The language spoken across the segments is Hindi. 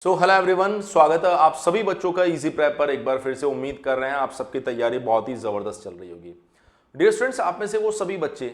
हेलो एवरीवन, स्वागत है आप सभी बच्चों का इजी प्रेप पर। एक बार फिर से उम्मीद कर रहे हैं आप सबकी तैयारी बहुत ही ज़बरदस्त चल रही होगी। डियर स्टूडेंट्स, आप में से वो सभी बच्चे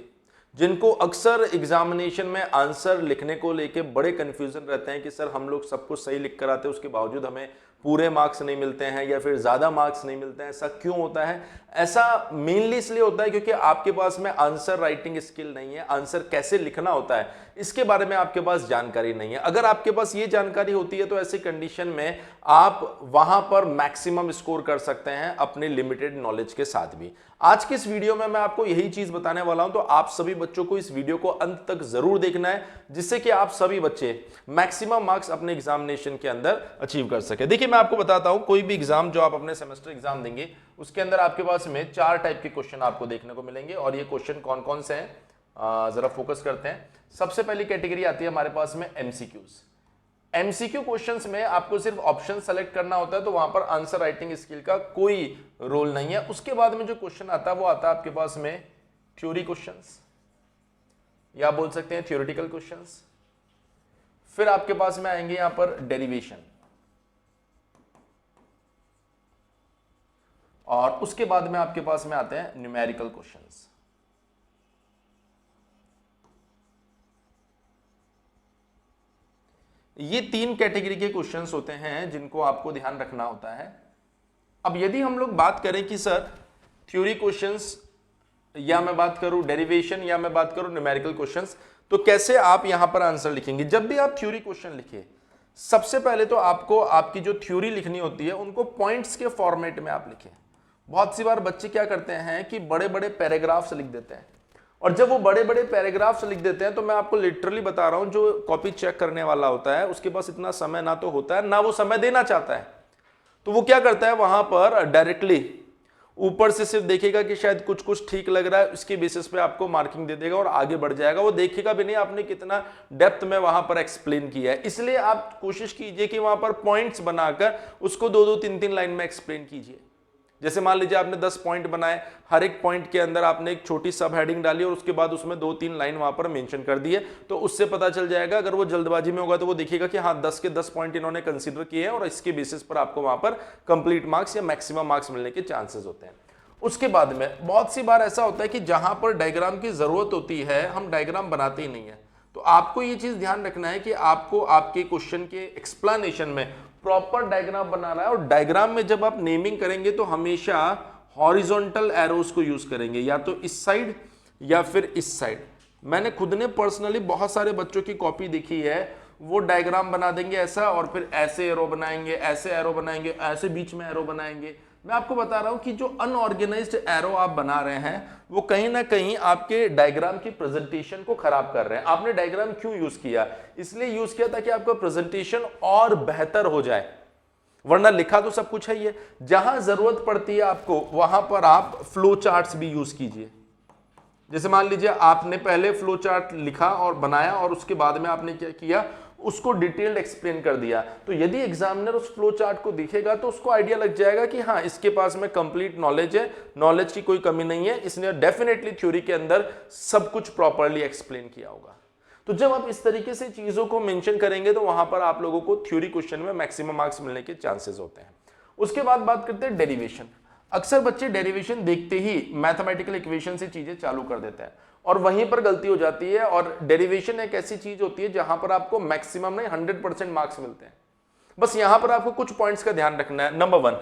जिनको अक्सर एग्जामिनेशन में आंसर लिखने को लेके बड़े कंफ्यूजन रहते हैं कि सर हम लोग सब कुछ सही लिख कर आते हैं, उसके बावजूद हमें पूरे मार्क्स नहीं मिलते हैं या फिर ज़्यादा मार्क्स नहीं मिलते हैं, ऐसा क्यों होता है? ऐसा मेनली इसलिए होता है क्योंकि आपके पास में आंसर राइटिंग स्किल नहीं है। आंसर कैसे लिखना होता है इसके बारे में आपके पास जानकारी नहीं है। अगर आपके पास ये जानकारी होती है तो ऐसी कंडीशन में आप वहां पर मैक्सिमम स्कोर कर सकते हैं अपने लिमिटेड नॉलेज के साथ भी। आज के इस वीडियो में मैं आपको यही चीज बताने वाला हूं, तो आप सभी बच्चों को इस वीडियो को अंत तक जरूर देखना है जिससे कि आप सभी बच्चे मैक्सिमम मार्क्स अपने एग्जामिनेशन के अंदर अचीव कर सके। देखिए, मैं आपको बताता हूं, कोई भी एग्जाम जो आप अपने सेमेस्टर एग्जाम देंगे उसके अंदर आपके पास में 4 टाइप के क्वेश्चन आपको देखने को मिलेंगे। और ये क्वेश्चन कौन कौन से हैं जरा फोकस करते हैं। सबसे पहली कैटेगरी आती है हमारे पास में एमसीक्यूज। एमसीक्यू क्वेश्चंस में आपको सिर्फ ऑप्शन सेलेक्ट करना होता है, तो वहां पर आंसर राइटिंग स्किल का कोई रोल नहीं है। उसके बाद में जो क्वेश्चन आता है वो आता है आपके पास में थ्योरी क्वेश्चंस, या बोल सकते हैं थ्योरेटिकल क्वेश्चंस। फिर आपके पास में आएंगे यहां पर डेरिवेशन, और उसके बाद में आपके पास में आते हैं न्यूमेरिकल क्वेश्चंस। ये 3 कैटेगरी के क्वेश्चंस होते हैं जिनको आपको ध्यान रखना होता है। अब यदि हम लोग बात करें कि सर थ्योरी क्वेश्चंस, या मैं बात करूं डेरिवेशन, या मैं बात करूं न्यूमेरिकल क्वेश्चंस, तो कैसे आप यहां पर आंसर लिखेंगे? जब भी आप थ्योरी क्वेश्चन लिखे, सबसे पहले तो आपको आपकी जो थ्योरी लिखनी होती है उनको पॉइंट्स के फॉर्मेट में आप लिखें। बहुत सी बार बच्चे क्या करते हैं कि बड़े बड़े पैराग्राफ्स लिख देते हैं, और जब वो बड़े बड़े पैराग्राफ्स लिख देते हैं तो मैं आपको लिटरली बता रहा हूं, जो कॉपी चेक करने वाला होता है उसके पास इतना समय ना तो होता है, ना वो समय देना चाहता है। तो वो क्या करता है, वहां पर डायरेक्टली ऊपर से सिर्फ देखेगा कि शायद कुछ कुछ ठीक लग रहा है, उसके बेसिस पे आपको मार्किंग दे देगा और आगे बढ़ जाएगा। वो देखेगा भी नहीं आपने कितना डेप्थ में वहां पर एक्सप्लेन किया है। इसलिए आप कोशिश कीजिए कि वहां पर पॉइंट्स बनाकर उसको 2-2, 3-3 लाइन में एक्सप्लेन कीजिए। जैसे मान लीजिए आपने 10 पॉइंट बनाए, हर एक पॉइंट के अंदर आपने एक छोटी सब हेडिंग डाली और उसके बाद उसमें 2-3 लाइन वहां पर मेंशन कर दिए, तो उससे पता चल जाएगा। अगर वो जल्दबाजी में होगा तो वो देखिएगा कि हाँ 10 के 10 पॉइंट इन्होंने कंसीडर किए हैं, और इसके बेसिस पर आपको वहां पर कंप्लीट मार्क्स या मैक्सिमम मार्क्स मिलने के चांसेस होते हैं। उसके बाद में बहुत सी बार ऐसा होता है कि जहां पर डायग्राम की जरूरत होती है हम डायग्राम बनाते ही नहीं है। तो आपको ये चीज ध्यान रखना है कि आपको आपके क्वेश्चन के एक्सप्लेनेशन में प्रॉपर डायग्राम बनाना है। और डायग्राम में जब आप नेमिंग करेंगे तो हमेशा हॉरिजॉन्टल एरोस को यूज करेंगे, या तो इस साइड या फिर इस साइड। मैंने खुद ने पर्सनली बहुत सारे बच्चों की कॉपी देखी है, वो डायग्राम बना देंगे ऐसा, और फिर ऐसे एरो बनाएंगे, ऐसे एरो बनाएंगे, ऐसे बीच में एरो बनाएंगे। मैं आपको बता रहा हूं कि जो अनऑर्गेनाइज्ड एरो आप बना रहे हैं वो कहीं ना कहीं आपके डायग्राम की प्रेजेंटेशन को खराब कर रहे हैं। आपने डायग्राम क्यों यूज किया? इसलिए यूज किया ताकि आपका प्रेजेंटेशन और बेहतर हो जाए, वरना लिखा तो सब कुछ है ही है। जहां जरूरत पड़ती है आपको वहां पर आप फ्लो चार्ट्स भी यूज कीजिए। जैसे मान लीजिए आपने पहले फ्लो चार्ट लिखा और बनाया, और उसके बाद में आपने क्या किया, उसको डिटेल्ड एक्सप्लेन कर दिया। तो यदि एग्जामिनर उस फ्लो चार्ट को देखेगा तो उसको आइडिया लग जाएगा कि हाँ इसके पास में कंप्लीट नॉलेज है, नॉलेज की कोई कमी नहीं है, इसने डेफिनेटली थ्योरी के अंदर सब कुछ प्रॉपर्ली एक्सप्लेन किया होगा। तो जब आप इस तरीके से चीजों को मेंशन करेंगे तो वहां पर आप लोगों को थ्योरी क्वेश्चन में मैक्सिमम मार्क्स मिलने के चांसेस होते हैं। उसके बाद बात करते हैं डेरिवेशन। अक्सर बच्चे डेरिवेशन देखते ही मैथमेटिकल इक्वेशन से चीजें चालू कर देते हैं, और वहीं पर गलती हो जाती है। और डेरिवेशन एक ऐसी चीज होती है जहां पर आपको मैक्सिमम नहीं 100% मार्क्स मिलते हैं। बस यहां पर आपको कुछ पॉइंट्स का ध्यान रखना है। नंबर 1,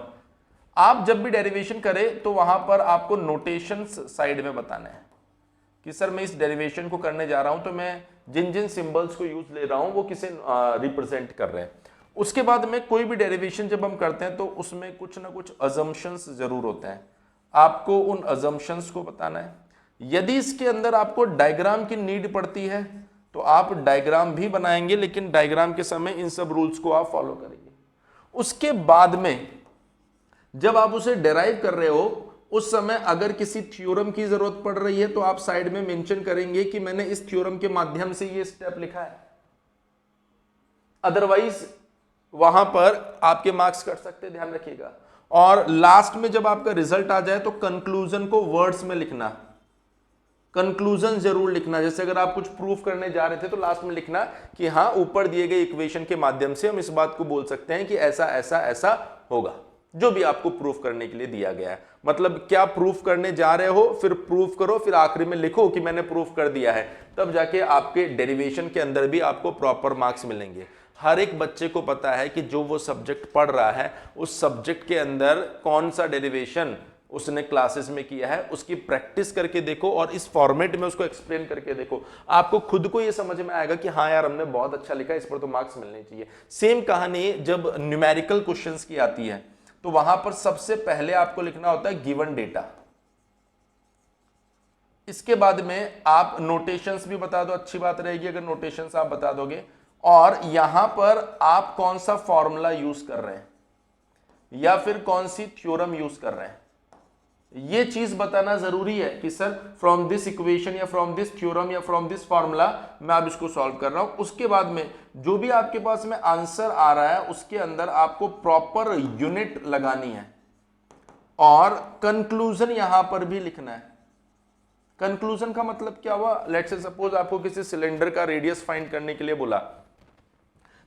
आप जब भी डेरिवेशन करें तो वहां पर आपको नोटेशंस साइड में बताना है कि सर मैं इस डेरिवेशन को करने जा रहा हूं तो मैं जिन जिन सिंबल्स को यूज ले रहा हूं वो किसे रिप्रेजेंट कर रहे हैं। उसके बाद में कोई भी डेरिवेशन जब हम करते हैं तो उसमें कुछ ना कुछ अजम्पशंस जरूर होते हैं, आपको उन अजम्पशंस को बताना है। यदि इसके अंदर आपको डायग्राम की नीड पड़ती है तो आप डायग्राम भी बनाएंगे, लेकिन डायग्राम के समय इन सब रूल्स को आप फॉलो करेंगे। उसके बाद में जब आप उसे डेराइव कर रहे हो उस समय अगर किसी थ्योरम की जरूरत पड़ रही है तो आप साइड में मेंशन करेंगे कि मैंने इस थ्योरम के माध्यम से ये स्टेप लिखा है। अदरवाइज वहां पर आपके मार्क्स कट सकते, ध्यान रखिएगा। और लास्ट में जब आपका रिजल्ट आ जाए तो कंक्लूजन को वर्ड्स में लिखना, कंक्लूजन जरूर लिखना। जैसे अगर आप कुछ प्रूफ करने जा रहे थे तो लास्ट में लिखना कि हाँ ऊपर दिए गए इक्वेशन के माध्यम से हम इस बात को बोल सकते हैं कि ऐसा ऐसा ऐसा होगा, जो भी आपको प्रूफ करने के लिए दिया गया है। मतलब क्या प्रूफ करने जा रहे हो, फिर प्रूफ करो, फिर आखिरी में लिखो कि मैंने प्रूफ कर दिया है, तब जाके आपके डेरिवेशन के अंदर भी आपको प्रॉपर मार्क्स मिलेंगे। हर एक बच्चे को पता है कि जो वो सब्जेक्ट पढ़ रहा है उस सब्जेक्ट के अंदर कौन सा डेरिवेशन उसने क्लासेस में किया है, उसकी प्रैक्टिस करके देखो और इस फॉर्मेट में उसको एक्सप्लेन करके देखो, आपको खुद को ये समझ में आएगा कि हाँ यार हमने बहुत अच्छा लिखा, इस पर तो मार्क्स मिलने चाहिए। सेम कहानी जब न्यूमेरिकल क्वेश्चंस की आती है तो वहां पर सबसे पहले आपको लिखना होता है गिवन डेटा, इसके बाद में आप नोटेशंस भी बता दो, अच्छी बात रहेगी अगर नोटेशंस आप बता दोगे, और यहां पर आप कौन सा फॉर्मूला यूज कर रहे हैं या फिर कौन सी थ्योरम यूज कर रहे हैं, ये चीज बताना जरूरी है कि सर फ्रॉम दिस इक्वेशन या फ्रॉम दिस थ्योरम या फ्रॉम दिस फॉर्मूला मैं अब इसको सॉल्व कर रहा हूं। उसके बाद में जो भी आपके पास में आंसर आ रहा है उसके अंदर आपको प्रॉपर यूनिट लगानी है और कंक्लूजन यहां पर भी लिखना है। कंक्लूजन का मतलब क्या हुआ, लेट्स से सपोज आपको किसी सिलेंडर का रेडियस फाइंड करने के लिए बोला,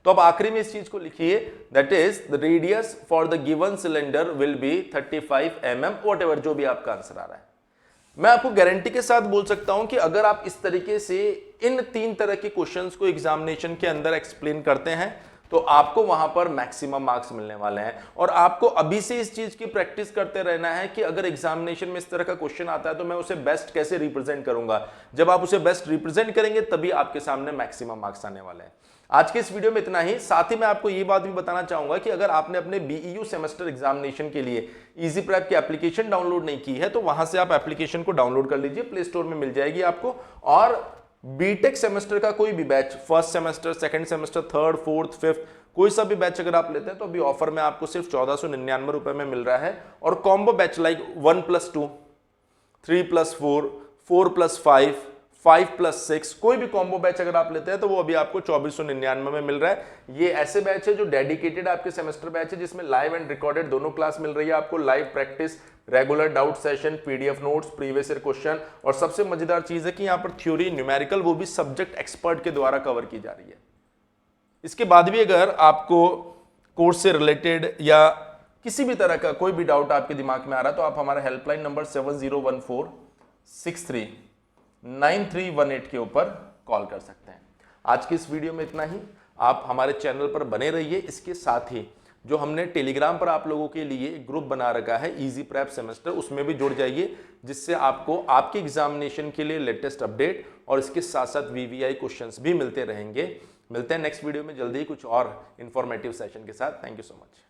तो अब आखिरी में इस चीज को लिखिए, that is the radius for the given cylinder will be 35 mm, whatever जो भी आपका आंसर आ रहा है। मैं आपको गारंटी के साथ बोल सकता हूं कि अगर आप इस तरीके से इन 3 तरह के क्वेश्चंस को एग्जामिनेशन के अंदर एक्सप्लेन करते हैं तो आपको वहां पर मैक्सिमम मार्क्स मिलने वाले हैं। और आपको अभी से इस चीज की प्रैक्टिस करते रहना है कि अगर एग्जामिनेशन में इस तरह का क्वेश्चन आता है तो मैं उसे बेस्ट कैसे रिप्रेजेंट करूंगा। जब आप उसे बेस्ट रिप्रेजेंट करेंगे तभी आपके सामने मैक्सिमम मार्क्स आने वाले हैं। आज के इस वीडियो में इतना ही। साथ ही मैं आपको ये बात भी बताना चाहूंगा कि अगर आपने अपने बीईयू सेमेस्टर एग्जामिनेशन के लिए इजी प्रेप की एप्लीकेशन डाउनलोड नहीं की है तो वहां से आप एप्लीकेशन को डाउनलोड कर लीजिए, प्ले स्टोर में मिल जाएगी आपको। और बीटेक सेमेस्टर का कोई भी batch, first semester, second semester, third, fourth, fifth, कोई सा भी बैच अगर आप लेते हैं तो अभी ऑफर में आपको सिर्फ 1499 रुपए में मिल रहा है। और कॉम्बो बैच लाइक 1+2, 3+4, 4+5, 5+6, कोई भी कॉम्बो बैच अगर आप लेते हैं तो वो अभी आपको 2499 में मिल रहा है। ये ऐसे बैच है जो डेडिकेटेड आपके सेमेस्टर बैच है जिसमें लाइव एंड रिकॉर्डेड दोनों क्लास मिल रही है आपको, live practice, regular doubt session, PDF notes, previous year question, और सबसे मजेदार चीज है कि यहाँ पर थ्योरी, न्यूमेरिकल, वो भी सब्जेक्ट एक्सपर्ट के द्वारा कवर की जा रही है। इसके बाद भी अगर आपको कोर्स से रिलेटेड या किसी भी तरह का कोई भी डाउट आपके दिमाग में आ रहा है तो आप हमारा हेल्पलाइन नंबर 7014639318 के ऊपर कॉल कर सकते हैं। आज की इस वीडियो में इतना ही। आप हमारे चैनल पर बने रहिए। इसके साथ ही जो हमने टेलीग्राम पर आप लोगों के लिए एक ग्रुप बना रखा है इजी प्रेप सेमेस्टर, उसमें भी जुड़ जाइए, जिससे आपको आपके एग्जामिनेशन के लिए लेटेस्ट अपडेट और इसके साथ साथ वीवीआई क्वेश्चंस भी मिलते रहेंगे। मिलते हैं नेक्स्ट वीडियो में जल्दी ही कुछ और इंफॉर्मेटिव सेशन के साथ। Thank you so much.